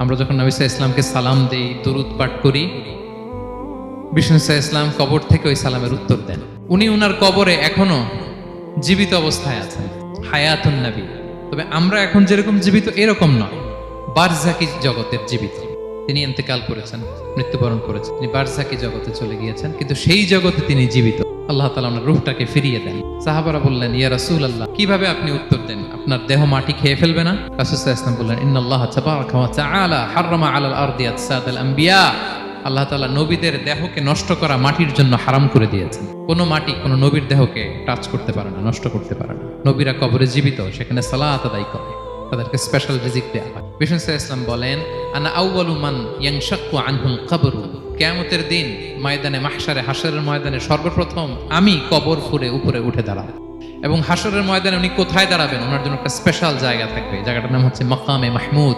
আমরা যখন নবী সাল্লাল্লাহু আলাইহি ওয়াসাল্লামকে সালাম দেই, দরুদ পাঠ করি, বিষ্ণু সাল্লাল্লাহু আলাইহি ওয়াসাল্লাম কবর থেকে ওই সালামের উত্তর দেন। উনি উনার কবরে এখনো জীবিত অবস্থায় আছেন, হায়াতুন নবী। তবে আমরা এখন যেরকম জীবিত এরকম নয়, বারজাকি জগতের জীবিত। তিনি ইন্তেকাল করেছেন, মৃত্যুবরণ করেছেন, তিনি বারজাকি জগতে চলে গিয়েছেন, কিন্তু সেই জগতে তিনি জীবিত। আল্লাহ তাআলা ওনার রূহটাকে ফিরিয়ে দেন। সাহাবারা বললেন, ইয়া রাসূলুল্লাহ, কিভাবে আপনি উত্তর দেন? আপনার দেহ মাটি খেয়ে ফেলবে না? রাসূল সাল্লাল্লাহু আলাইহি ওয়াসাল্লাম বললেন, ইন্নাল্লাহা তাবারাকা ওয়া তাআলা হাররামা আলাল আরদি আজসাদাল আম্বিয়া। আল্লাহ তাআলা নবীদের দেহকে নষ্ট করা মাটির জন্য হারাম করে দিয়েছেন। কোনো মাটি কোনো নবীর দেহকে টাচ করতে পারে না, নষ্ট করতে পারে না। নবীরা কবরে জীবিত, সেখানে সালাত আদায় করে, তাদেরকে স্পেশাল রিজিক দেয়া হয়। বিষ্ণু সাল্লাল্লাহু আলাইহি ওয়াসাল্লাম বলেন, আনা আউয়ালু মান ইয়ানশাক্কু আনহুল কবরু। কিয়ামতের দিন ময়দানে মাহশারে, হাশরের ময়দানে সর্বপ্রথম আমি কবর ফুঁড়ে উপরে উঠে দাঁড়াবো। এবং হাশরের ময়দানে উনি কোথায় দাঁড়াবেন? ওনার জন্য একটা স্পেশাল জায়গা থাকবে, জায়গাটার নাম হচ্ছে মাকামে মাহমুদ।